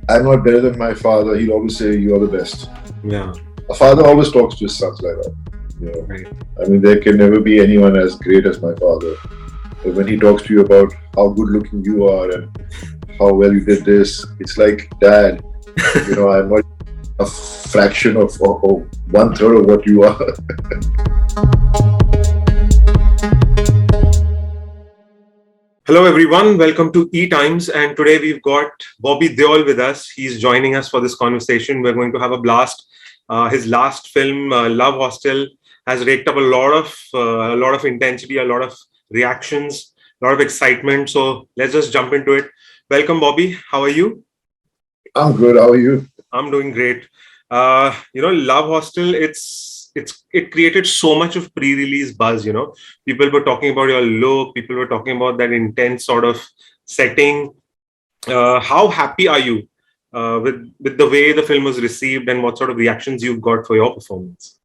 I'm not better than my father. He'll always say, "You're the best." Yeah. A father always talks to his sons like that. You know, Right. I mean, there can never be anyone as great as my father. But when he talks to you about how good looking you are and how well you did this, it's like, Dad, I'm not a fraction of or one third of what you are. Hello, everyone. Welcome to ETimes. And today we've got Bobby Deol with us. He's joining us for this conversation. We're going to have a blast. His last film, Love Hostel, has raked up a lot of intensity, a lot of reactions, a lot of excitement. So let's just jump into it. Welcome, Bobby. How are you? I'm good. How are you? I'm doing great. Love Hostel. It created so much of pre-release buzz. People were talking about your look. People were talking about that intense sort of setting. How happy are you with the way the film was received and what sort of reactions you've got for your performance?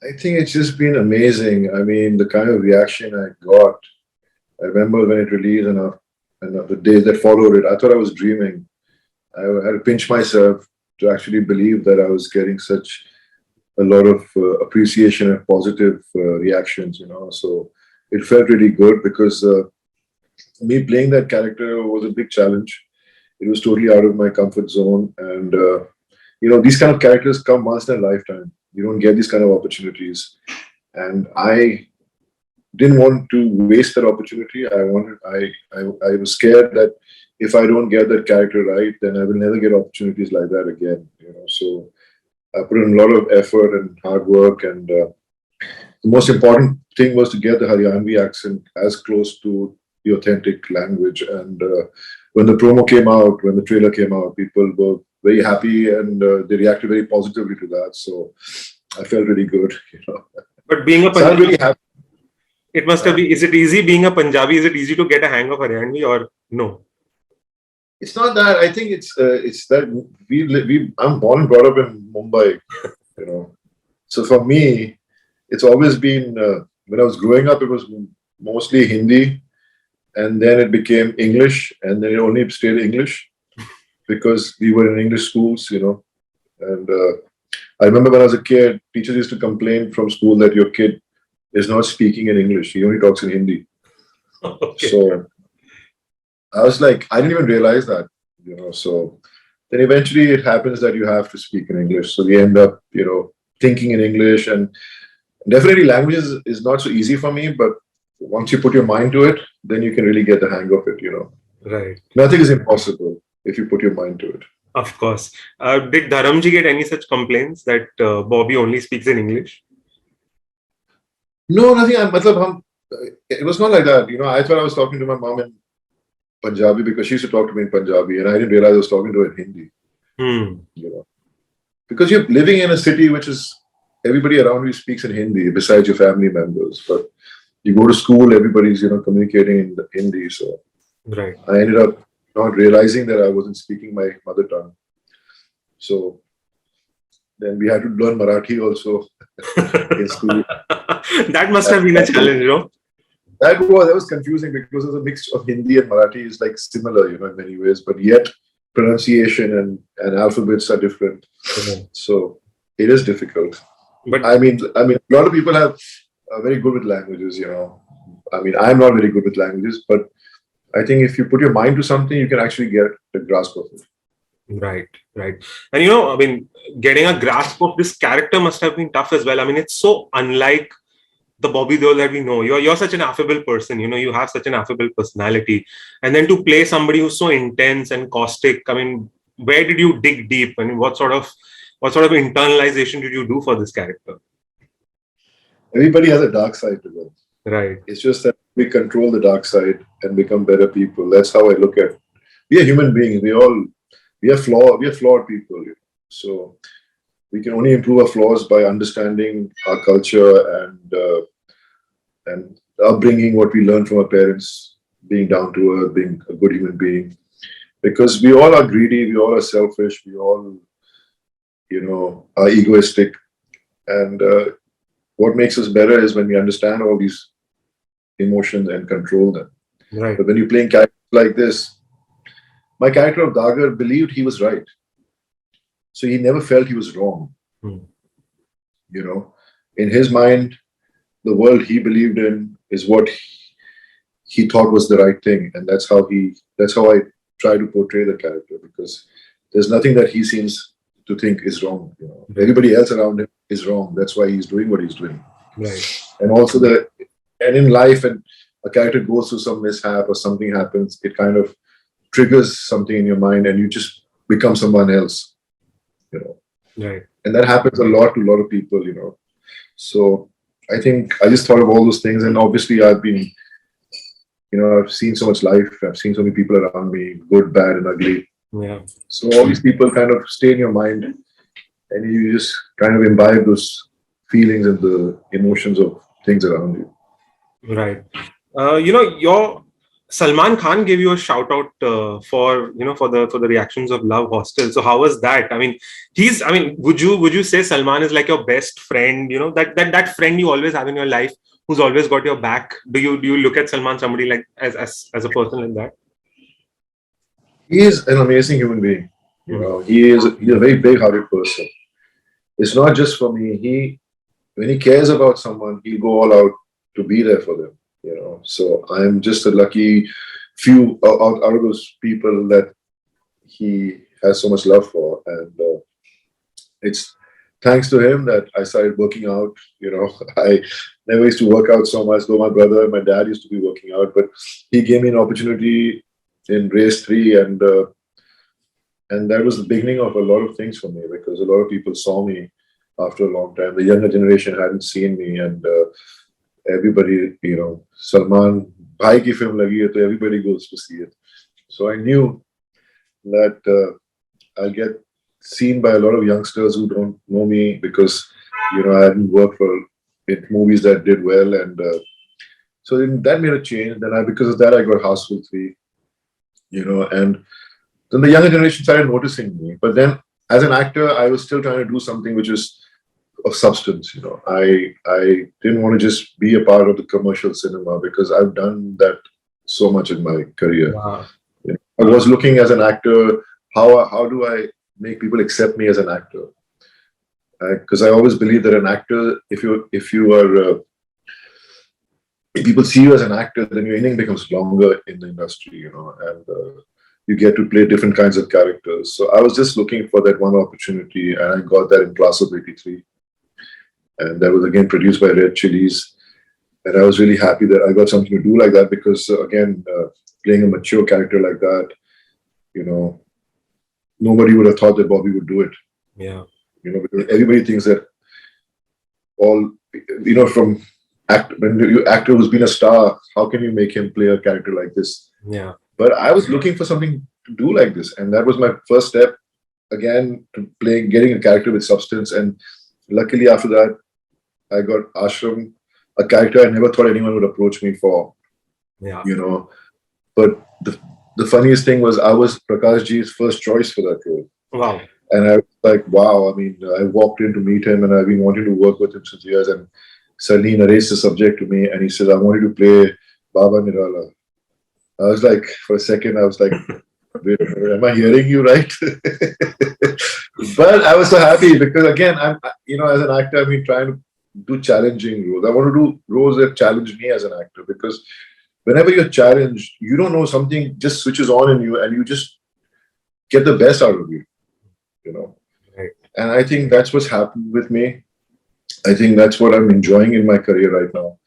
I think it's just been amazing. I mean, the kind of reaction I got. I remember when it released and the days that followed it, I thought I was dreaming. I had to pinch myself to actually believe that I was getting such a lot of appreciation and positive reactions. So it felt really good because me playing that character was a big challenge. It was totally out of my comfort zone, and these kind of characters come once in a lifetime. You don't get these kind of opportunities, and I didn't want to waste that opportunity. I was scared that if I don't get that character right, then I will never get opportunities like that again. So I put in a lot of effort and hard work, and the most important thing was to get the Haryanvi accent as close to the authentic language. And when the promo came out, when the trailer came out, people were very happy and they reacted very positively to that. So I felt really good. But being a So I'm Punjabi, really happy. it must have been. Is it easy being a Punjabi? Is it easy to get a hang of Haryanvi or no? It's not that. I think it's that I'm born and brought up in Mumbai. You know, so for me, it's always been when I was growing up, it was mostly Hindi, and then it became English, and then it only stayed English because we were in English schools. And I remember when I was a kid, teachers used to complain from school that your kid is not speaking in English; he only talks in Hindi. Okay. So I was like, I didn't even realize that. So then eventually it happens that you have to speak in English. So we end up, thinking in English, and definitely language is not so easy for me, but once you put your mind to it, then you can really get the hang of it. Right. Nothing is impossible if you put your mind to it. Of course. Did Dharamji get any such complaints that Bobby only speaks in English? No, nothing. It was not like that. I thought I was talking to my mom in Punjabi because she used to talk to me in Punjabi, and I didn't realize I was talking to her in Hindi. Because you're living in a city which is everybody around you speaks in Hindi besides your family members. But you go to school, everybody's communicating in Hindi. So Right. I ended up not realizing that I wasn't speaking my mother tongue. So then we had to learn Marathi also in school. That must have been a challenge, That was confusing because it was a mix of Hindi and Marathi is like similar, in many ways, but yet pronunciation and alphabets are different. So it is difficult. But I mean, a lot of people have very good with languages. I'm not very good with languages, but I think if you put your mind to something, you can actually get the grasp of it. Right. And getting a grasp of this character must have been tough as well. It's so unlike the Bobby Deol that we know. You're such an affable person. You have such an affable personality, and then to play somebody who's so intense and caustic. Where did you dig deep? What sort of internalization did you do for this character? Everybody has a dark side to them. Right. It's just that we control the dark side and become better people. That's how I look at it. We are human beings. We are flawed people. So we can only improve our flaws by understanding our culture and upbringing, what we learn from our parents, being down to earth, being a good human being. Because we all are greedy, we all are selfish, we all, are egoistic. And what makes us better is when we understand all these emotions and control them. Right. But when you're playing characters like this, my character of Dagar believed he was right. So he never felt he was wrong. Hmm. You know, in his mind, the world he believed in is what he thought was the right thing, and that's how I try to portray the character, because there's nothing that he seems to think is wrong. You know, Right. everybody else around him is wrong. That's why he's doing what he's doing. Right. And also and in life, and a character goes through some mishap or something happens, it kind of triggers something in your mind, and you just become someone else. You know, Right. and that happens a lot to a lot of people. You know, so I think I just thought of all those things, and obviously I've seen so much life. I've seen so many people around me, good, bad, and ugly. Yeah. So all these people kind of stay in your mind, and you just kind of imbibe those feelings and the emotions of things around you. Right. Your Salman Khan gave you a shout out for the reactions of Love Hostel. So how was that? I mean, would you say Salman is like your best friend? You know, that friend you always have in your life, who's always got your back. Do you look at Salman somebody like as a person like that? He is an amazing human being. You Hmm. know, he's a very big-hearted person. It's not just for me. When he cares about someone, he'll go all out to be there for them. You know, so I'm just a lucky few out of those people that he has so much love for, and it's thanks to him that I started working out. You know, I never used to work out so much, though my brother and my dad used to be working out, but he gave me an opportunity in race 3, and that was the beginning of a lot of things for me, because a lot of people saw me after a long time. The younger generation hadn't seen me, and everybody, Salman bhai ki film lagi hai, so everybody goes to see it. So I knew that I'll get seen by a lot of youngsters who don't know me, because I hadn't worked for in movies that did well, and so then that made a change. Then because of that, I got Houseful 3, and then the younger generation started noticing me. But then, as an actor, I was still trying to do something which is of substance. I didn't want to just be a part of the commercial cinema, because I've done that so much in my career. Wow. I was looking as an actor, how do I make people accept me as an actor? Because I always believe that an actor, if people see you as an actor, then your inning becomes longer in the industry, and you get to play different kinds of characters. So I was just looking for that one opportunity, and I got that in Class of '83, and that was again produced by Red Chilies. And I was really happy that I got something to do like that, because again, playing a mature character like that, nobody would have thought that Bobby would do it. Yeah. Because everybody thinks that from when you actor who's been a star, how can you make him play a character like this? Yeah. But I was looking for something to do like this, and that was my first step again to getting a character with substance. And luckily, after that, I got Ashram, a character I never thought anyone would approach me for. Yeah. But the funniest thing was I was Prakash Ji's first choice for that role. Wow. And I was like, wow. I mean, I walked in to meet him, and I've been wanting to work with him since years. And suddenly he narrates the subject to me, and he says, I want you to play Baba Nirala. I was like, for a second, I was like, wait, am I hearing you right? But I was so happy, because again, I'm, as an actor, I've been trying to do challenging roles. I want to do roles that challenge me as an actor, because whenever you're challenged, you don't know, something just switches on in you, and you just get the best out of you. Right. And I think that's what's happened with me. I think that's what I'm enjoying in my career right now,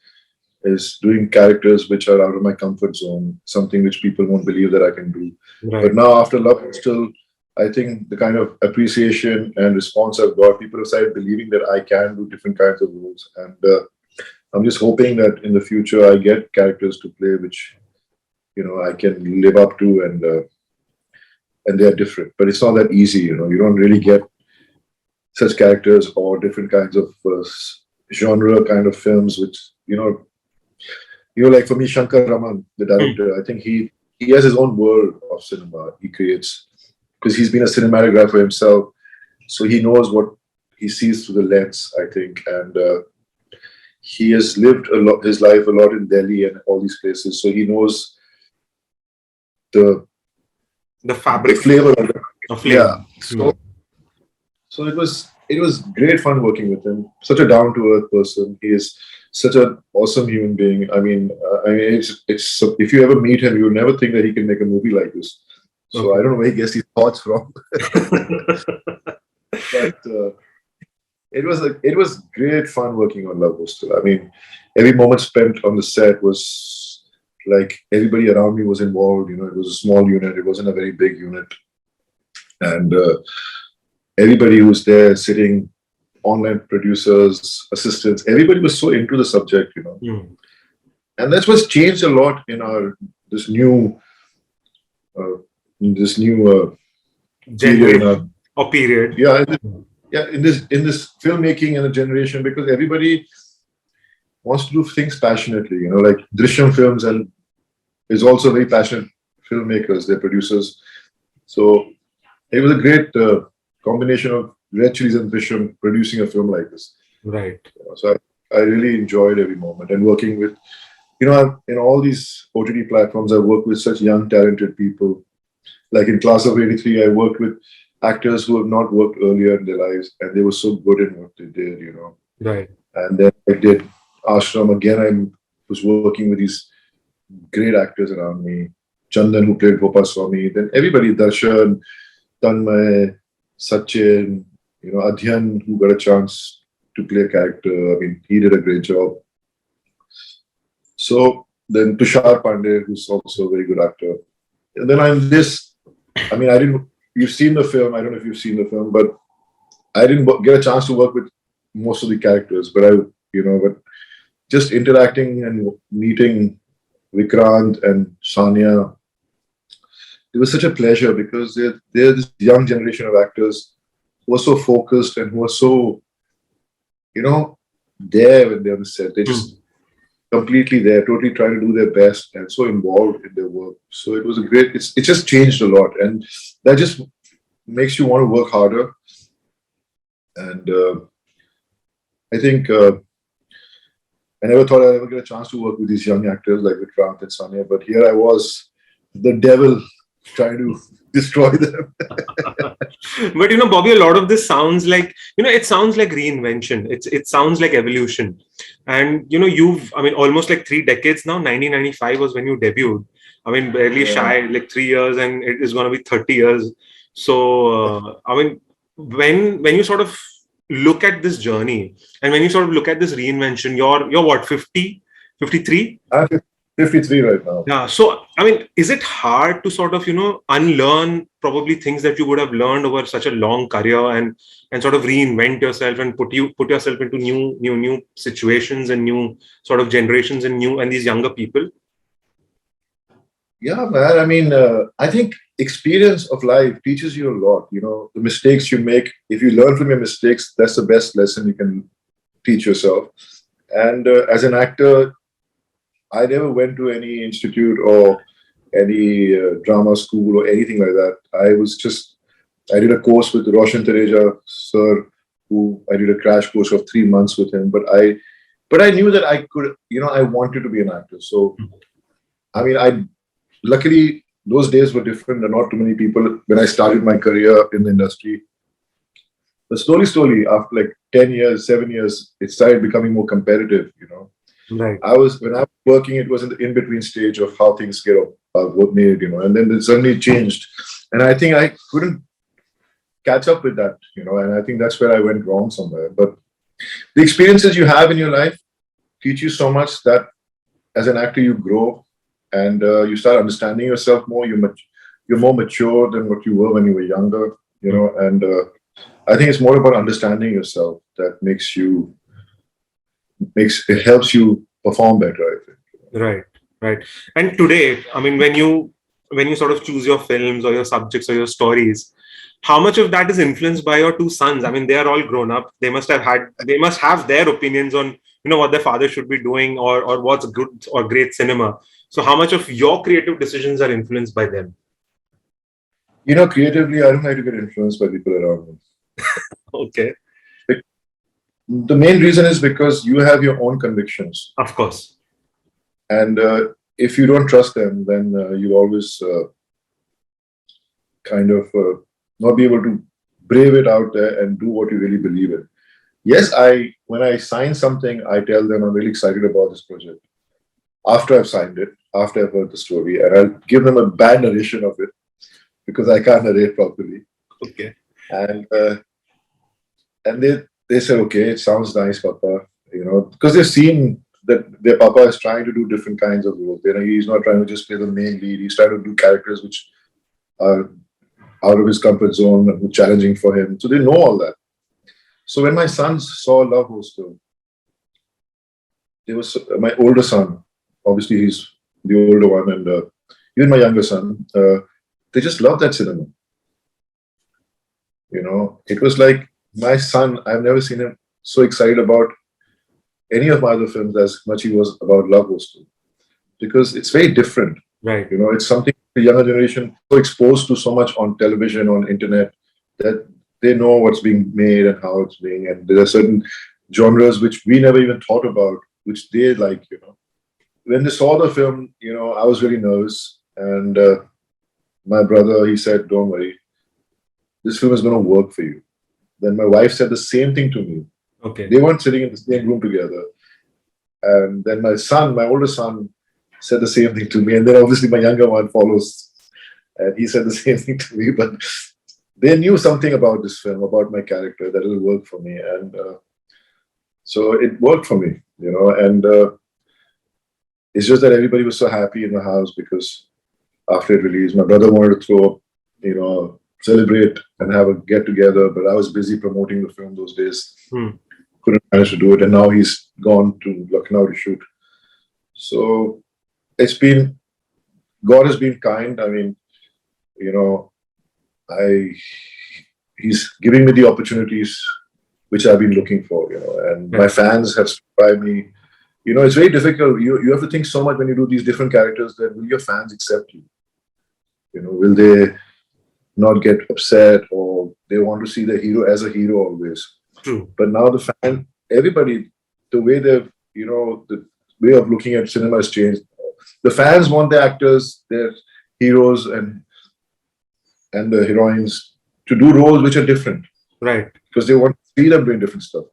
is doing characters which are out of my comfort zone, something which people won't believe that I can do. Right. But now, after Love Hostel, I think the kind of appreciation and response I've got, people have started believing that I can do different kinds of roles. And I'm just hoping that in the future I get characters to play which, I can live up to, and they're different. But it's not that easy, you don't really get such characters or different kinds of genre kind of films, which, like for me, Shankar Raman, the director, I think he has his own world of cinema he creates, because he's been a cinematographer himself. So he knows what he sees through the lens, I think. And he has lived his life a lot in Delhi and all these places. So he knows the The the fabric flavor of it. of flavor. Yeah. So it was great fun working with him. Such a down to earth person. He is such an awesome human being. I mean, it's if you ever meet him, you would never think that he can make a movie like this. So I Okay. don't know where he gets his thoughts from, but it was great fun working on Love Hostel. I mean, every moment spent on the set was like everybody around me was involved. It was a small unit. It wasn't a very big unit, and everybody who was there sitting, online producers, assistants, everybody was so into the subject. Hmm. And that's what's changed a lot in our this new uh, this new period in our Generation or period. yeah yeah in this filmmaking and the generation, because everybody wants to do things passionately. Like Drishyam Films and is also very passionate filmmakers. They're producers, so it was a great combination of Red Chillies and Drishyam producing a film like this. Right. So I really enjoyed every moment and working with, in all these OTT platforms, I work with such young, talented people. Like in Class of '83, I worked with actors who have not worked earlier in their lives, and they were so good in what they did. Right. And then I did Ashram again. I was working with these great actors around me. Chandan, who played Gopa Swami, then everybody, Darshan, Tanmay, Sachin, Adhyan, who got a chance to play a character. I mean, he did a great job. So then Tushar Pandey, who's also a very good actor. And then I'm this. I mean, I didn't. You've seen the film. I don't know if you've seen the film, but I didn't get a chance to work with most of the characters. But just interacting and meeting Vikrant and Sanya, it was such a pleasure because they're this young generation of actors who are so focused and who are so, there when they're on the set. They're Hmm. just completely there, totally trying to do their best and so involved in their work. So it was it just changed a lot. And that just makes you want to work harder. And I think I never thought I'd ever get a chance to work with these young actors like Vikrant and Sanya, but here I was, the devil, trying to destroy them. But Bobby, a lot of this sounds like, it sounds like reinvention. It sounds like evolution. And you've, I mean, almost like 3 decades now. 1995 was when you debuted. I mean, barely Yeah. shy, like 3 years, and it is going to be 30 years. So, I mean, when you sort of look at this journey, and when you sort of look at this reinvention, you're what, 50, 53? I'm 53 right now. Yeah. So, I mean, is it hard to sort of, unlearn probably things that you would have learned over such a long career, and sort of reinvent yourself and put yourself into new situations and new sort of generations and these younger people? Yeah, man. I mean, I think experience of life teaches you a lot. The mistakes you make, if you learn from your mistakes, that's the best lesson you can teach yourself. And as an actor, I never went to any institute or any drama school or anything like that. I did a course with Roshan Tareja sir, who I did a crash course of 3 months with him. But I knew that I could, I wanted to be an actor. So, I mean, luckily, those days were different. There are not too many people when I started my career in the industry. But slowly, after like 10 years, 7 years, it started becoming more competitive. Right. When I was working, it was in the in-between stage of how things get made, and then it suddenly changed. And I think I couldn't catch up with that, and I think that's where I went wrong somewhere. But the experiences you have in your life teach you so much that as an actor, you grow and you start understanding yourself more. You're more mature than what you were when you were younger, and I think it's more about understanding yourself that it helps you perform better, I think. Right. And today, I mean, when you sort of choose your films or your subjects or your stories, how much of that is influenced by your two sons? I mean, they are all grown up. They must have their opinions on, what their father should be doing, or what's good or great cinema. So how much of your creative decisions are influenced by them? Creatively, I don't like to get influenced by people around me. Okay. The main reason is because you have your own convictions. Of course. And if you don't trust them, then you always kind of not be able to brave it out there and do what you really believe in. Yes, when I sign something, I tell them I'm really excited about this project. After I've signed it, after I've heard the story, and I'll give them a bad narration of it because I can't narrate properly. Okay. And they said, okay, it sounds nice, Papa. Because they've seen that their Papa is trying to do different kinds of roles. He's not trying to just play the main lead. He's trying to do characters which are out of his comfort zone and challenging for him. So they know all that. So when my sons saw Love Hostel, my older son, obviously he's the older one, and even my younger son, they just loved that cinema. It was like my son, I've never seen him so excited about any of my other films as much he was about Love Hostel, because it's very different. Right. It's something the younger generation so exposed to so much on television, on internet, that they know what's being made and how it's being, and there are certain genres which we never even thought about, which they like. When they saw the film, I was really nervous, and my brother, he said, "Don't worry, this film is going to work for you." Then my wife said the same thing to me. Okay. They weren't sitting in the same room together, and then my older son, said the same thing to me, and then obviously my younger one follows, and he said the same thing to me. But they knew something about this film, about my character, that it'll work for me, and so it worked for me, and it's just that everybody was so happy in the house because after it released, my brother wanted to throw, celebrate and have a get together, but I was busy promoting the film those days. Couldn't manage to do it, and now he's gone to Lucknow to shoot. So God has been kind. I mean, he's giving me the opportunities which I've been looking for, and my fans have stood by me. It's very difficult. You have to think so much when you do these different characters, that will your fans accept you? Will they not get upset, or they want to see the hero as a hero always? True. But now everybody, the way the way of looking at cinema has changed. The fans want their actors, their heroes, and the heroines to do roles which are different. Right. Because they want to see them doing different stuff.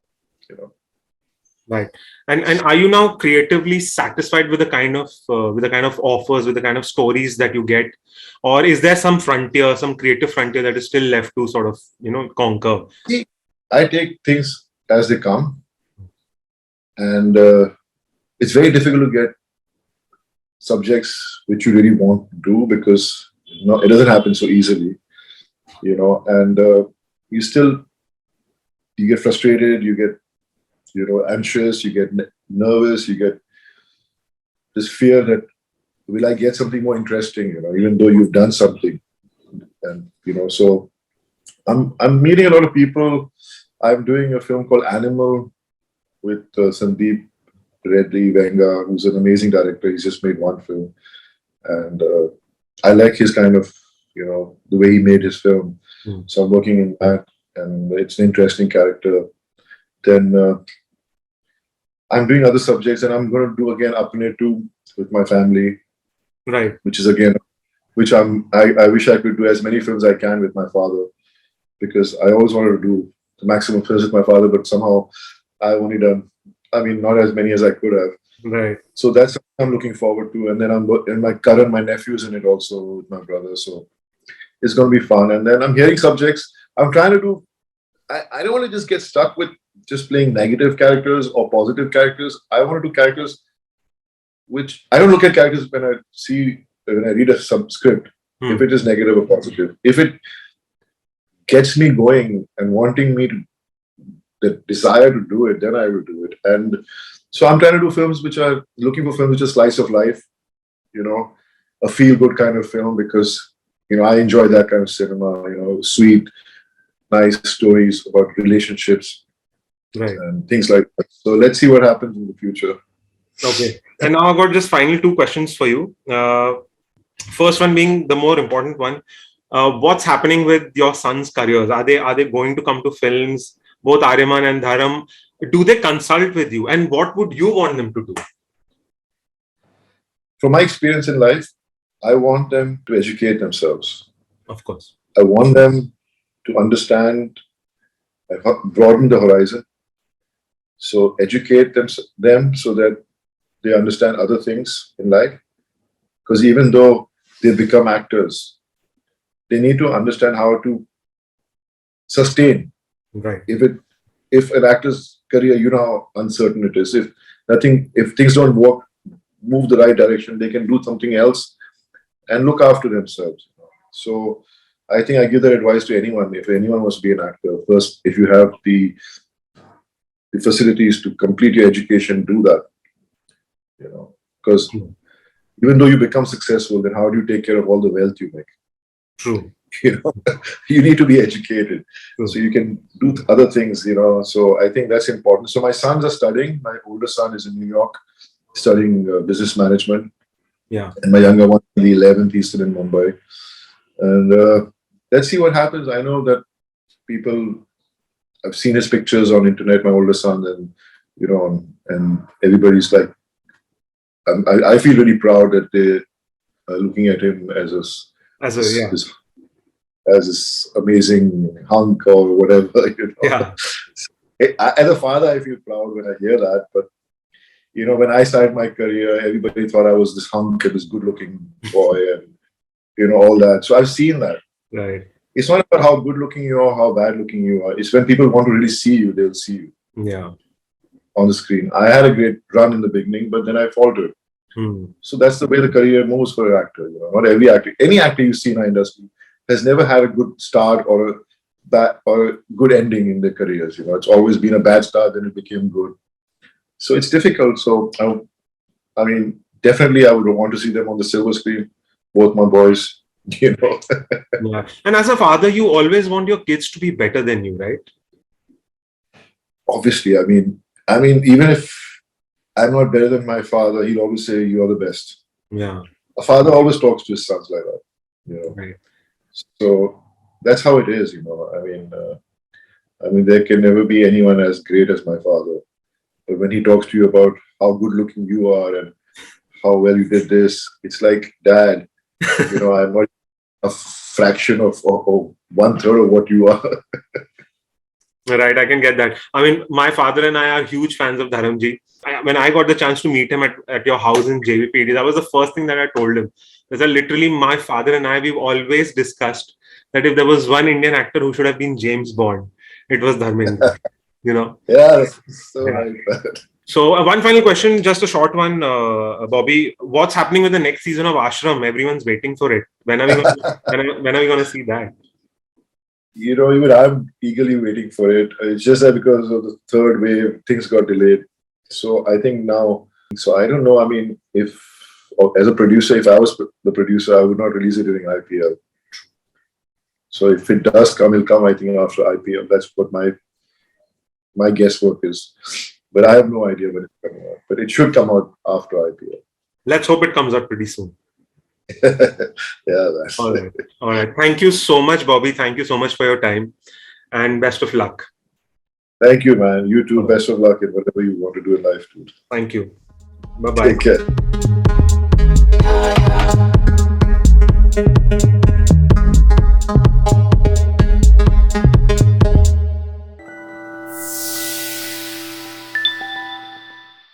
Right. And are you now creatively satisfied with the kind of offers, with the kind of stories that you get, or is there some frontier, some creative frontier that is still left to sort of conquer? I take things as they come, and it's very difficult to get subjects which you really want to do, because it doesn't happen so easily, and you get frustrated, you get anxious, you get nervous, you get this fear that, will I get something more interesting, even though you've done something. And so I'm meeting a lot of people. I'm doing a film called Animal with Sandeep Reddy Venga, who's an amazing director. He's just made one film, and I like his kind of the way he made his film. So I'm working in that, and it's an interesting character. Then I'm doing other subjects, and I'm going to do again Apne 2 with my family, right? Which I wish I could do as many films I can with my father, because I always wanted to do the maximum films with my father, but somehow I've only done, not as many as I could have. Right. So that's what I'm looking forward to. And then my nephew's in it also with my brother. So it's going to be fun. And then I'm hearing subjects. I'm trying to do, I don't want to just get stuck with just playing negative characters or positive characters. I want to do characters which, I don't look at characters when I read a script, if it is negative or positive. If it gets me going and wanting me to, the desire to do it, then I will do it. And so I'm trying to do films which are looking for films which are slice of life, a feel good kind of film, because, I enjoy that kind of cinema, sweet, nice stories about relationships, right, and things like that. So let's see what happens in the future. Okay. And now I've got just final two questions for you. First one being the more important one. What's happening with your sons' careers? Are they going to come to films? Both Aryaman and Dharam, do they consult with you? And what would you want them to do? From my experience in life, I want them to educate themselves. Of course. I want them to understand, broaden the horizon. So educate them so that they understand other things in life. Because even though they become actors, they need to understand how to sustain. Right. If an actor's career, you know how uncertain it is. If things don't move the right direction, they can do something else and look after themselves. So I think I give that advice to anyone. If anyone wants to be an actor, first, if you have the facilities to complete your education, do that. Because even though you become successful, then how do you take care of all the wealth you make? True. You need to be educated so you can do other things. So I think that's important. So my sons are studying. My older son is in New York studying business management. Yeah. And my younger one, in the 11th, he's still in Mumbai. And let's see what happens. I know that I've seen his pictures on internet, my older son, and everybody's like, I feel really proud that they are looking at him as this amazing hunk or whatever. Yeah. As a father, I feel proud when I hear that. But when I started my career, everybody thought I was this hunk and this good-looking boy, and all that. So I've seen that. Right. It's not about how good-looking you are, how bad-looking you are. It's when people want to really see you, they'll see you. Yeah. On the screen. I had a great run in the beginning, but then I faltered. So that's the way the career moves for an actor. Not every actor, any actor you see in our industry has never had a good start or a good ending in their careers. It's always been a bad start, then it became good. So it's difficult. So I mean, definitely I would want to see them on the silver screen, both my boys. Yeah. And as a father, you always want your kids to be better than you, right? Obviously, I mean, even if I'm not better than my father, he'll always say, "You are the best." Yeah. A father always talks to his sons like that. Right. So that's how it is. I mean, there can never be anyone as great as my father. But when he talks to you about how good looking you are and how well you did this, it's like, Dad, I'm not a fraction of or 1/3 of what you are. Right, I can get that. I mean, my father and I are huge fans of Dharamji. When I got the chance to meet him at your house in JVPD, that was the first thing that I told him. Because literally, my father and I, we've always discussed that if there was one Indian actor who should have been James Bond, it was Dharmendra. Yeah, that's so right. So one final question, just a short one, Bobby. What's happening with the next season of Ashram? Everyone's waiting for it. When are we going to see that? Even I'm eagerly waiting for it. It's just that because of the third wave, things got delayed. So I think now, I don't know. I mean, as a producer, if I was the producer, I would not release it during IPL. So if it does come, it'll come, I think, after IPL. That's what my guesswork is. But I have no idea when it's coming out. But it should come out after IPL. Let's hope it comes out pretty soon. Yeah, that's all right. All right. Thank you so much, Bobby. Thank you so much for your time and best of luck. Thank you, man. You too. Best of luck in whatever you want to do in life, too. Thank you. Bye-bye. Take care.